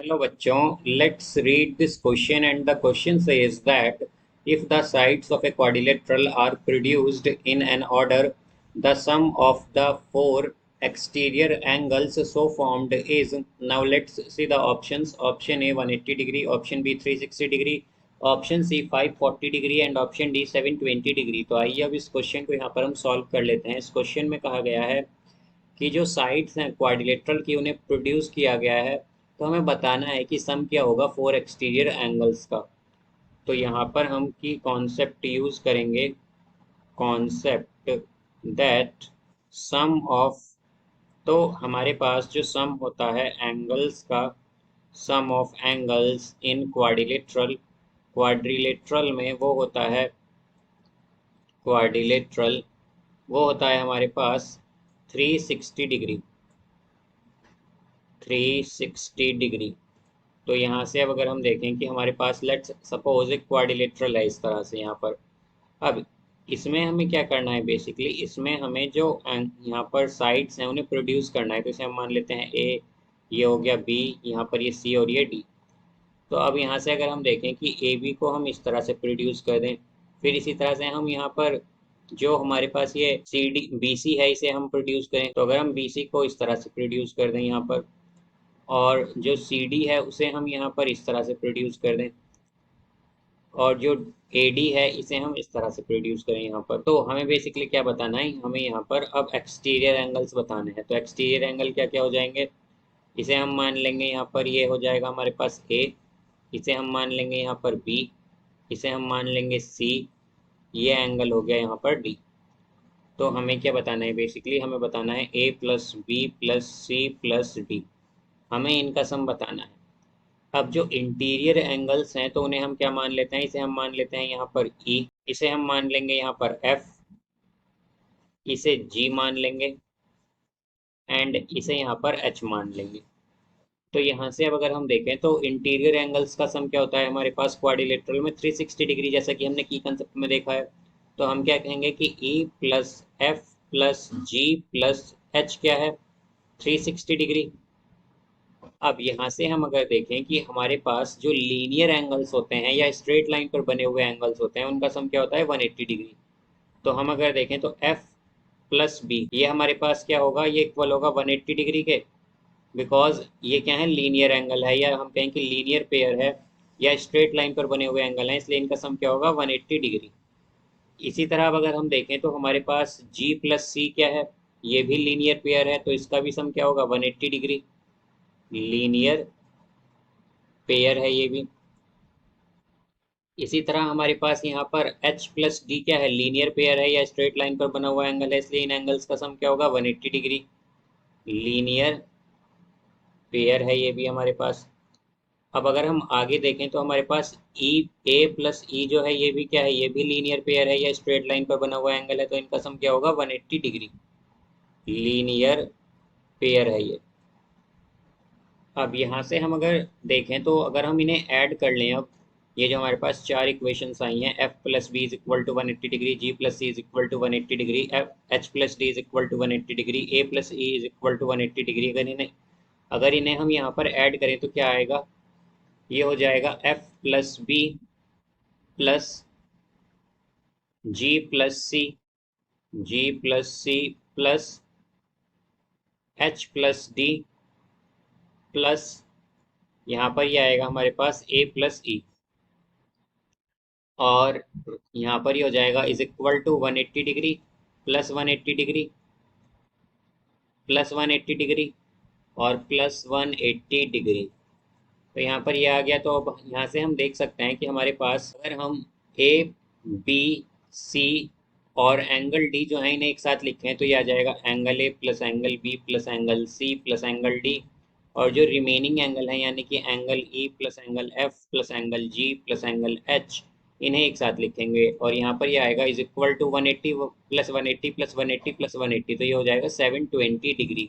Hello bachon, let's read this question, and the question says that if the sides of a quadrilateral are produced in an order, the sum of the four exterior angles so formed is. Now let's see the options. Option A 180 degree, option B 360 degree, option C 540 degree and option D 720 degree. तो आइए अब इस question को यहाँ पर हम solve कर लेते हैं। इस क्वेश्चन में कहा गया है कि जो साइड्स हैं क्वाड्रिलेटरल की उन्हें प्रोड्यूस किया गया है, तो हमें बताना है कि सम क्या होगा फोर एक्सटीरियर एंगल्स का। तो यहाँ पर हम की कॉन्सेप्ट यूज करेंगे, कॉन्सेप्ट दैट सम ऑफ। तो हमारे पास जो सम होता है एंगल्स का, sum of angles in quadrilateral, quadrilateral में वो होता है, क्वाड्रिलेटरल वो होता है हमारे पास 360 डिग्री, 360 डिग्री। तो यहाँ से अब अगर हम देखें कि हमारे पास लेट्स सपोज एक क्वाड्रिलेटरल है इस तरह से यहाँ पर। अब इसमें हमें क्या करना है, बेसिकली इसमें हमें जो यहाँ पर साइड्स हैं उन्हें प्रोड्यूस करना है। तो इसे हम मान लेते हैं ए, ये हो गया बी, यहाँ पर ये सी और ये डी। तो अब यहाँ से अगर हम देखें कि ए बी को हम इस तरह से प्रोड्यूस कर दें, फिर इसी तरह से हम यहाँ पर जो हमारे पास ये सी डी बी सी है इसे हम प्रोड्यूस करें। तो अगर हम बी सी को इस तरह से प्रोड्यूस कर दें यहाँ पर, और जो सी डी है उसे हम यहाँ पर इस तरह से प्रोड्यूस कर दें, और जो ए डी है इसे हम इस तरह से प्रोड्यूस करें यहाँ पर। तो हमें बेसिकली क्या बताना है, हमें यहाँ पर अब एक्सटीरियर एंगल्स बताने हैं। तो एक्सटीरियर एंगल क्या क्या हो जाएंगे, इसे हम मान लेंगे यहाँ पर ये हो जाएगा हमारे पास ए, इसे हम मान लेंगे यहाँ पर बी, इसे हम मान लेंगे सी, ये एंगल हो गया यहाँ पर डी। तो हमें क्या बताना है, बेसिकली हमें बताना है a plus B plus C plus d, हमें इनका सम बताना है। अब जो इंटीरियर एंगल्स हैं तो उन्हें हम क्या मान लेते हैं, इसे हम मान लेते हैं यहाँ पर E, इसे हम मान लेंगे यहाँ पर F, इसे G मान लेंगे एंड इसे यहाँ पर H मान लेंगे। तो यहाँ से अब अगर हम देखें तो इंटीरियर एंगल्स का सम क्या होता है हमारे पास क्वाड्रिलेटरल में 360 डिग्री, जैसा कि हमने की कंसेप्ट में देखा है। तो हम क्या कहेंगे कि E plus F plus G plus H क्या है, 360 डिग्री। अब यहाँ से हम अगर देखें कि हमारे पास जो लीनियर एंगल्स होते हैं या स्ट्रेट लाइन पर बने हुए एंगल्स होते हैं उनका सम क्या होता है 180 डिग्री। तो हम अगर देखें तो F प्लस बी ये हमारे पास क्या होगा, ये इक्वल होगा 180 डिग्री के, बिकॉज ये क्या है लीनियर एंगल है, या हम कहें कि लीनियर पेयर है या स्ट्रेट लाइन पर बने हुए एंगल हैं, इसलिए इनका सम क्या होगा 180 डिग्री। इसी तरह अब अगर हम देखें तो हमारे पास G प्लस सी क्या है, ये भी लीनियर पेयर है, तो इसका भी सम क्या होगा 180 डिग्री, लीनियर पेयर है ये भी। इसी तरह हमारे पास यहाँ पर H प्लस डी क्या है, लीनियर पेयर है या स्ट्रेट लाइन पर बना हुआ एंगल है, इसलिए इन एंगल्स का सम क्या होगा 180 डिग्री, लीनियर पेयर है ये भी हमारे पास। अब अगर हम आगे देखें तो हमारे पास ई ए प्लस ई जो है ये भी क्या है, ये भी लीनियर पेयर है या स्ट्रेट लाइन पर बना हुआ एंगल है, तो इनका सम क्या होगा 180 डिग्री, लीनियर पेयर है ये। अब यहाँ से हम अगर देखें तो अगर हम इन्हें ऐड कर लें, अब ये जो हमारे पास चार इक्वेशंस आई हैं, F plus B is equal to 180 degree, G plus C is equal to 180 degree, F H plus D is equal to 180 degree, A plus E is equal to 180 degree. अगर इन्हें हम यहाँ पर ऐड करें तो क्या आएगा, ये हो जाएगा f plus B plus g plus c, g plus सी plus h plus d plus यहाँ पर ये आएगा हमारे पास ए प्लस ई, और यहाँ पर ये हो जाएगा is equal to 180 degree plus 180 degree plus 180 degree और प्लस 180 डिग्री। तो यहाँ पर ये आ गया। तो अब यहाँ से हम देख सकते हैं कि हमारे पास अगर हम ए बी सी और एंगल डी जो है इन्हें एक साथ लिखें तो ये आ जाएगा angle A plus angle B plus angle C plus angle D, और जो रिमेनिंग एंगल है यानी कि angle E plus angle F plus angle G plus angle H, इन्हें एक साथ लिखेंगे। और यहाँ पर ये आएगा is equal to 180 plus 180 plus 180 plus 180, तो ये हो जाएगा 720 डिग्री।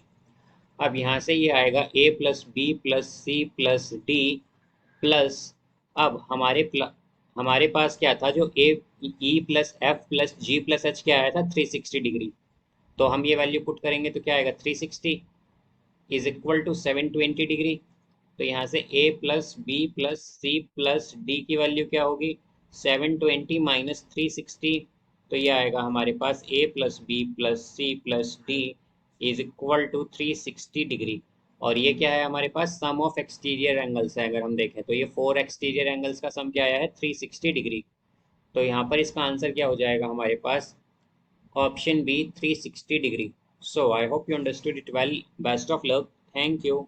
अब यहाँ से ये आएगा a plus B plus C plus d plus, अब हमारे पास क्या था, जो a e plus f plus g plus h क्या आया था 360 डिग्री। तो हम ये वैल्यू पुट करेंगे तो क्या आएगा 360 इज इक्वल टू 720 डिग्री। तो यहाँ से a plus B plus C plus D की वैल्यू क्या होगी, 720 माइनस 360। तो ये आएगा हमारे पास a plus B plus C plus D is equal to 360 degree. और ये क्या है हमारे पास, सम ऑफ एक्सटीरियर एंगल्स है। अगर हम देखें तो ये 4 एक्सटीरियर एंगल्स का सम क्या आया है, 360 डिग्री। तो यहाँ पर इसका आंसर क्या हो जाएगा हमारे पास, option b 360 degree. So I hope you understood it well. Best of luck. Thank you.